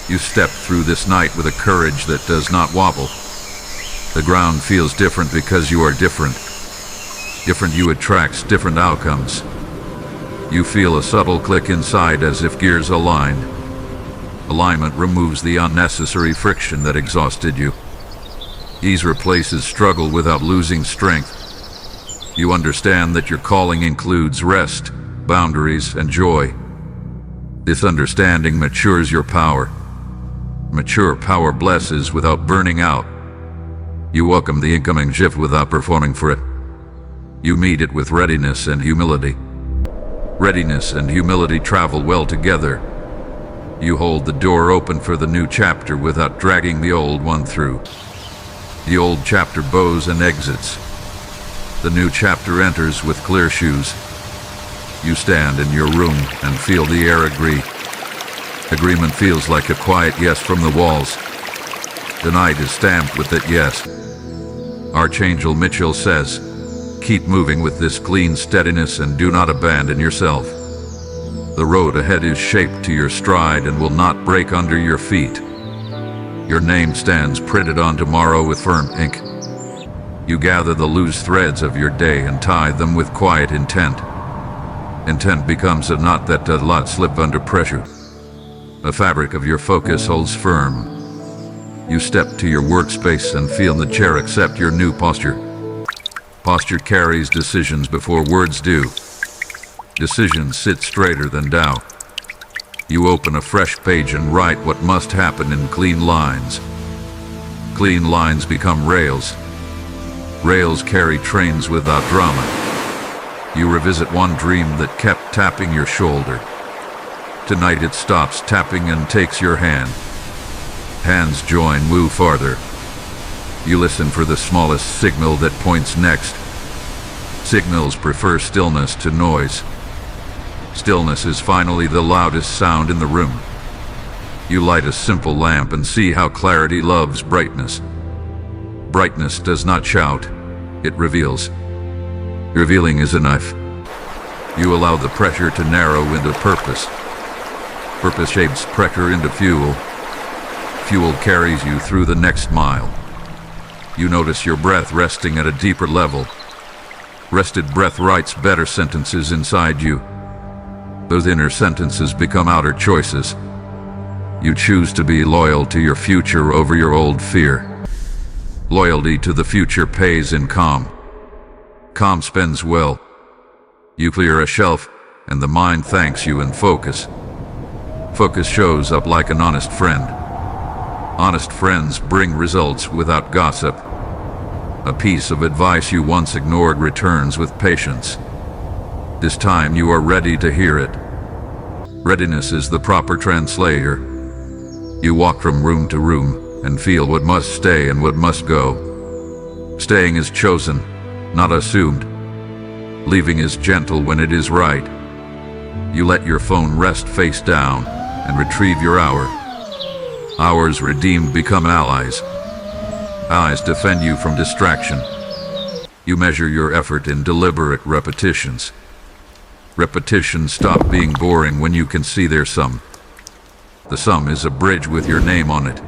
You step through this night with a courage that does not wobble. The ground feels different because you are different. Different you attracts different outcomes. You feel a subtle click inside as if gears aligned. Alignment removes the unnecessary friction that exhausted you. Ease replaces struggle without losing strength. You understand that your calling includes rest, boundaries, and joy. This understanding matures your power. Mature power blesses without burning out. You welcome the incoming shift without performing for it. You meet it with readiness and humility. Readiness and humility travel well together. You hold the door open for the new chapter without dragging the old one through. The old chapter bows and exits. The new chapter enters with clear shoes. You stand in your room and feel the air agree. Agreement feels like a quiet yes from the walls. The night is stamped with that yes. Archangel Micheal says, keep moving with this clean steadiness and do not abandon yourself. The road ahead is shaped to your stride and will not break under your feet. Your name stands printed on tomorrow with firm ink. You gather the loose threads of your day and tie them with quiet intent. Intent becomes a knot that does not slip under pressure. The fabric of your focus holds firm. You step to your workspace and feel the chair accept your new posture. Posture carries decisions before words do. Decisions sit straighter than doubt. You open a fresh page and write what must happen in clean lines. Clean lines become rails. Rails carry trains without drama. You revisit one dream that kept tapping your shoulder. Tonight it stops tapping and takes your hand. Hands join, move farther. You listen for the smallest signal that points next. Signals prefer stillness to noise. Stillness is finally the loudest sound in the room. You light a simple lamp and see how clarity loves brightness. Brightness does not shout, it reveals. Revealing is a knife. You allow the pressure to narrow into purpose. Purpose shapes pressure into fuel. Fuel carries you through the next mile. You notice your breath resting at a deeper level. Rested breath writes better sentences inside you. Those inner sentences become outer choices. You choose to be loyal to your future over your old fear. Loyalty to the future pays in calm. Calm spends well. You clear a shelf, and the mind thanks you in focus. Focus shows up like an honest friend. Honest friends bring results without gossip. A piece of advice you once ignored returns with patience. This time you are ready to hear it. Readiness is the proper translator. You walk from room to room and feel what must stay and what must go. Staying is chosen, not assumed. Leaving is gentle when it is right. You let your phone rest face down and retrieve your hour. Hours redeemed become allies. Allies defend you from distraction. You measure your effort in deliberate repetitions. Repetitions stop being boring when you can see their sum. The sum is a bridge with your name on it.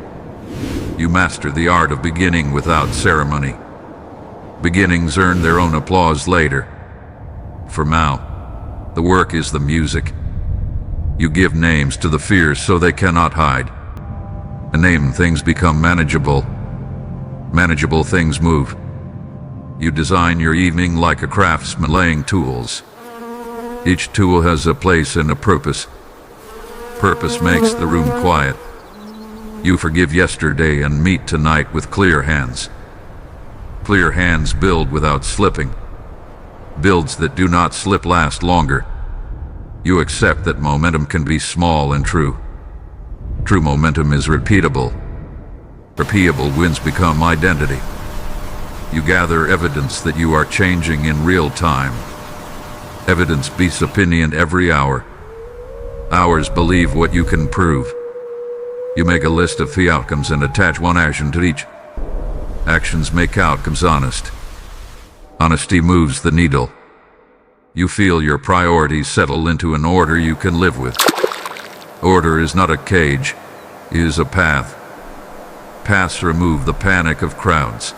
You master the art of beginning without ceremony. Beginnings earn their own applause later. For now, the work is the music. You give names to the fears so they cannot hide. A name things become manageable. Manageable things move. You design your evening like a craftsman laying tools. Each tool has a place and a purpose. Purpose makes the room quiet. You forgive yesterday and meet tonight with clear hands. Clear hands build without slipping. Builds that do not slip last longer. You accept that momentum can be small and true. True momentum is repeatable. Repeatable wins become identity. You gather evidence that you are changing in real time. Evidence beats opinion every hour. Hours believe what you can prove. You make a list of 3 outcomes and attach one action to each. Actions make outcomes honest. Honesty moves the needle. You feel your priorities settle into an order you can live with. Order is not a cage. is a path. Paths remove the panic of crowds.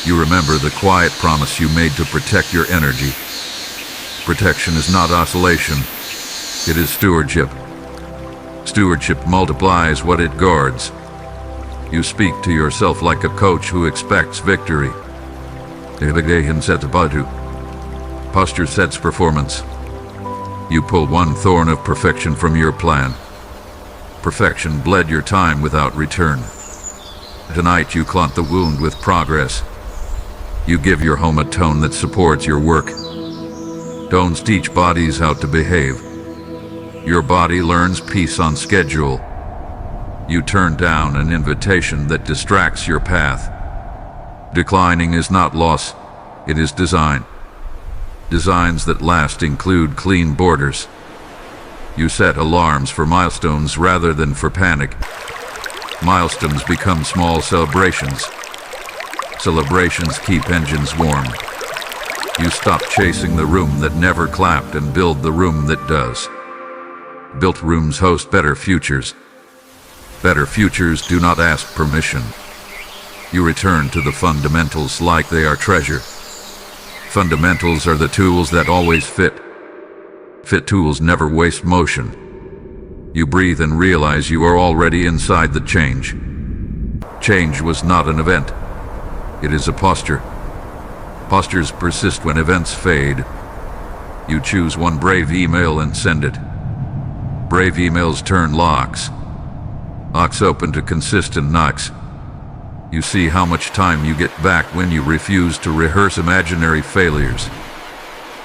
You remember the quiet promise you made to protect your energy. Protection is not oscillation, it is stewardship. Stewardship multiplies what it guards. You speak to yourself like a coach who expects victory. Posture sets performance. You pull one thorn of perfection from your plan. Perfection bled your time without return. Tonight you clot the wound with progress. You give your home a tone that supports your work. Tones teach bodies how to behave. Your body learns peace on schedule. You turn down an invitation that distracts your path. Declining is not loss, it is design. Designs that last include clean borders. You set alarms for milestones rather than for panic. Milestones become small celebrations. Celebrations keep engines warm. You stop chasing the room that never clapped and build the room that does. Built rooms host better futures. Better futures do not ask permission. You return to the fundamentals like they are treasure. Fundamentals are the tools that always fit. Fit tools never waste motion. You breathe and realize you are already inside the change. Change was not an event. It is a posture. Postures persist when events fade. You choose one brave email and send it. Brave emails turn locks. Locks open to consistent knocks. You see how much time you get back when you refuse to rehearse imaginary failures.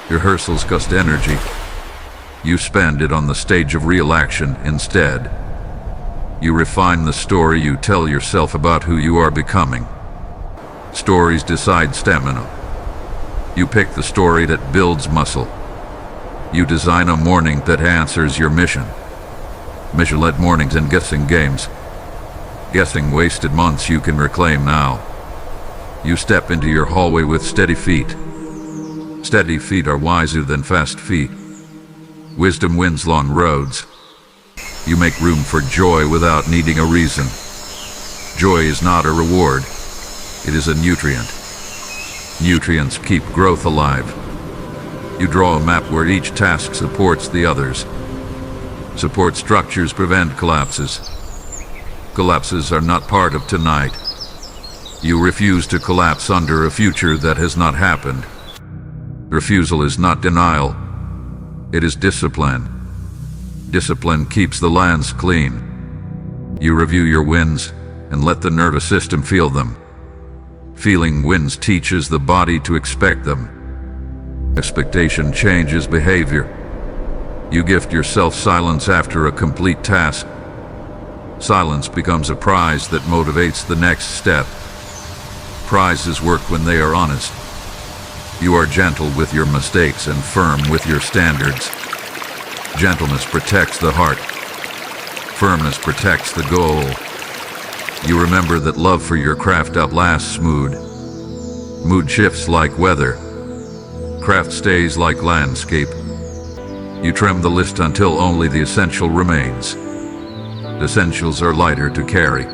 Rehearsals cost energy. You spend it on the stage of real action instead. You refine the story you tell yourself about who you are becoming. Stories decide stamina. You pick the story that builds muscle. You design a morning that answers your mission. Mission-led mornings and guessing games. Guessing wasted months you can reclaim now. You step into your hallway with steady feet. Steady feet are wiser than fast feet. Wisdom wins long roads. You make room for joy without needing a reason. Joy is not a reward. It is a nutrient. Nutrients keep growth alive. You draw a map where each task supports the others. Support structures prevent collapses. Collapses are not part of tonight. You refuse to collapse under a future that has not happened. Refusal is not denial. It is discipline. Discipline keeps the lands clean. You review your wins and let the nervous system feel them. Feeling wins teaches the body to expect them. Expectation changes behavior. You gift yourself silence after a complete task. Silence becomes a prize that motivates the next step. Prizes work when they are honest. You are gentle with your mistakes and firm with your standards. Gentleness protects the heart. Firmness protects the goal. You remember that love for your craft outlasts mood. Mood shifts like weather. Craft stays like landscape. You trim the list until only the essential remains. The essentials are lighter to carry.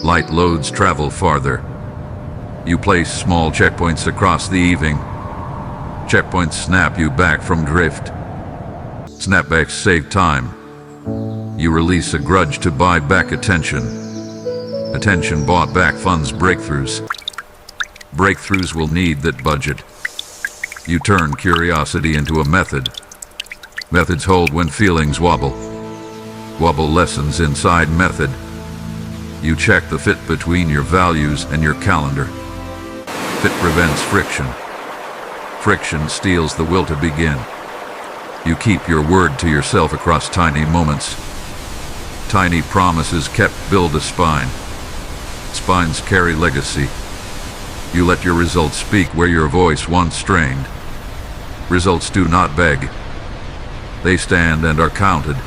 Light loads travel farther. You place small checkpoints across the evening. Checkpoints snap you back from drift. Snapbacks save time. You release a grudge to buy back attention. Attention bought back funds breakthroughs. Breakthroughs will need that budget. You turn curiosity into a method. Methods hold when feelings wobble. Wobble lessons inside method. You check the fit between your values and your calendar. Fit prevents friction. Friction steals the will to begin. You keep your word to yourself across tiny moments. Tiny promises kept build a spine. Spines carry legacy. You let your results speak where your voice once strained. Results do not beg. They stand and are counted.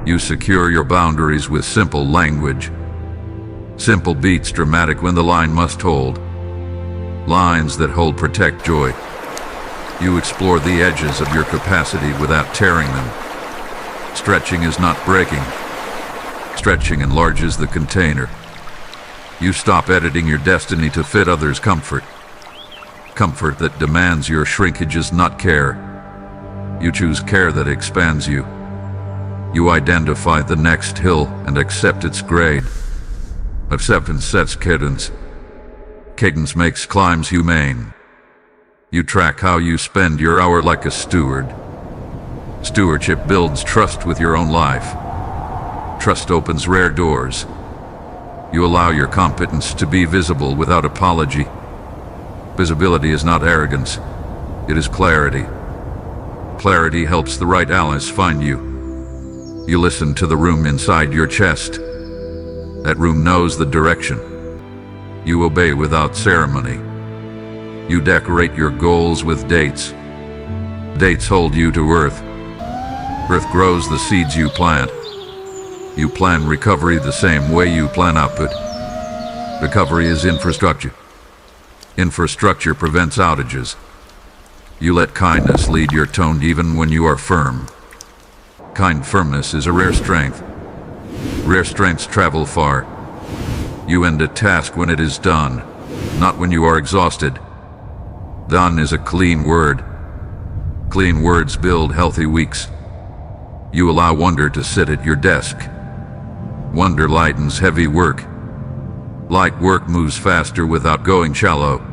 You secure your boundaries with simple language. Simple beats dramatic when the line must hold. Lines that hold protect joy. You explore the edges of your capacity without tearing them. Stretching is not breaking. Stretching enlarges the container. You stop editing your destiny to fit others' comfort. Comfort that demands your shrinkage is not care. You choose care that expands you. You identify the next hill and accept its grade. Acceptance sets cadence. Cadence makes climbs humane. You track how you spend your hour like a steward. Stewardship builds trust with your own life. Trust opens rare doors. You allow your competence to be visible without apology. Visibility is not arrogance. It is clarity. Clarity helps the right allies find you. You listen to the room inside your chest. That room knows the direction. You obey without ceremony. You decorate your goals with dates. Dates hold you to Earth. Earth grows the seeds you plant. You plan recovery the same way you plan output. Recovery is infrastructure. Infrastructure prevents outages. You let kindness lead your tone even when you are firm. Kind firmness is a rare strength. Rare strengths travel far. You end a task when it is done, not when you are exhausted. Done is a clean word. Clean words build healthy weeks. You allow wonder to sit at your desk. Wonder lightens heavy work. Light work moves faster without going shallow.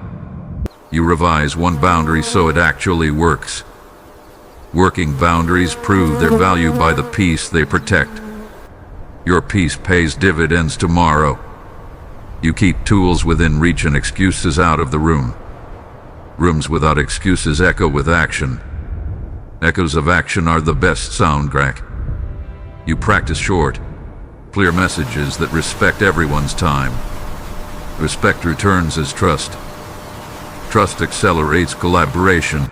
You revise one boundary so it actually works. Working boundaries prove their value by the peace they protect. Your peace pays dividends tomorrow. You keep tools within reach and excuses out of the room. Rooms without excuses echo with action. Echoes of action are the best soundtrack. You practice short, clear messages that respect everyone's time. Respect returns as trust. Trust accelerates collaboration.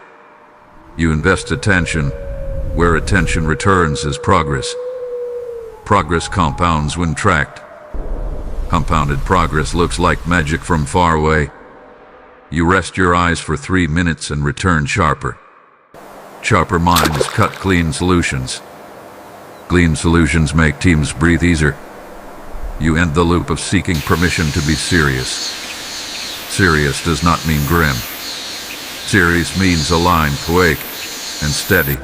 You invest attention. Where attention returns as progress. Progress compounds when tracked. Compounded progress looks like magic from far away. You rest your eyes for 3 minutes and return sharper. Sharper minds cut clean solutions. Clean solutions make teams breathe easier. You end the loop of seeking permission to be serious. Serious does not mean grim. Serious means aligned, awake, and steady.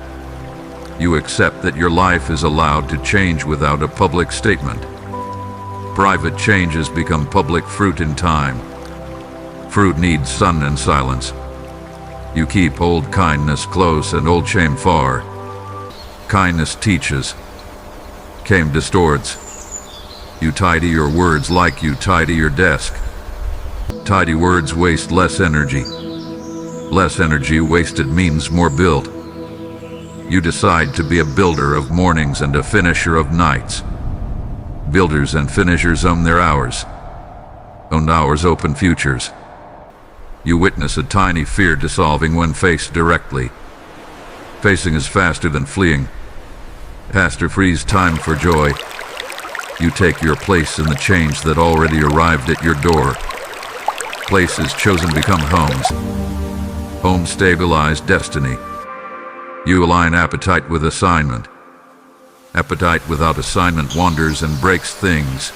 You accept that your life is allowed to change without a public statement. Private changes become public fruit in time. Fruit needs sun and silence. You keep old kindness close and old shame far. Kindness teaches. Shame distorts. You tidy your words like you tidy your desk. Tidy words waste less energy. Less energy wasted means more built. You decide to be a builder of mornings and a finisher of nights. Builders and finishers own their hours. Owned hours open futures. You witness a tiny fear dissolving when faced directly. Facing is faster than fleeing. Faster frees time for joy. You take your place in the change that already arrived at your door. Places chosen become homes. Homes stabilize destiny. You align appetite with assignment. Appetite without assignment wanders and breaks things.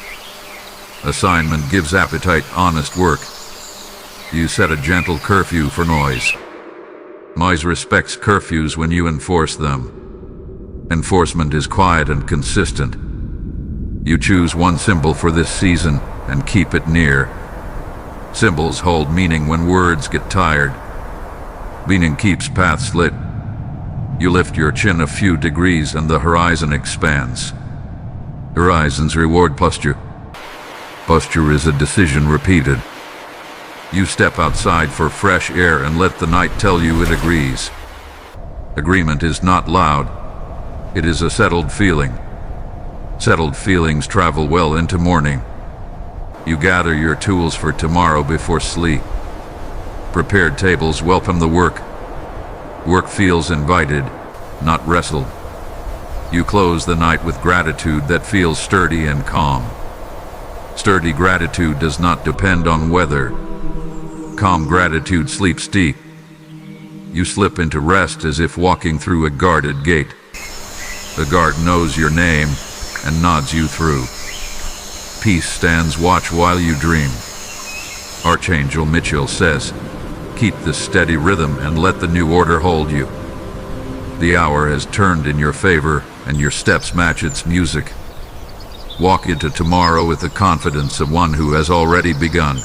Assignment gives appetite honest work. You set a gentle curfew for noise. Noise respects curfews when you enforce them. Enforcement is quiet and consistent. You choose one symbol for this season and keep it near. Symbols hold meaning when words get tired. Meaning keeps paths lit. You lift your chin a few degrees and the horizon expands. Horizons reward posture. Posture is a decision repeated. You step outside for fresh air and let the night tell you it agrees. Agreement is not loud. It is a settled feeling. Settled feelings travel well into morning. You gather your tools for tomorrow before sleep. Prepared tables welcome the work. Work feels invited, not wrestled. You close the night with gratitude that feels sturdy and calm. Sturdy gratitude does not depend on weather. Calm gratitude sleeps deep. You slip into rest as if walking through a guarded gate. The guard knows your name and nods you through. peace stands watch while you dream. Archangel Micheal says, keep this steady rhythm and let the new order hold you. The hour has turned in your favor, and your steps match its music. Walk into tomorrow with the confidence of one who has already begun.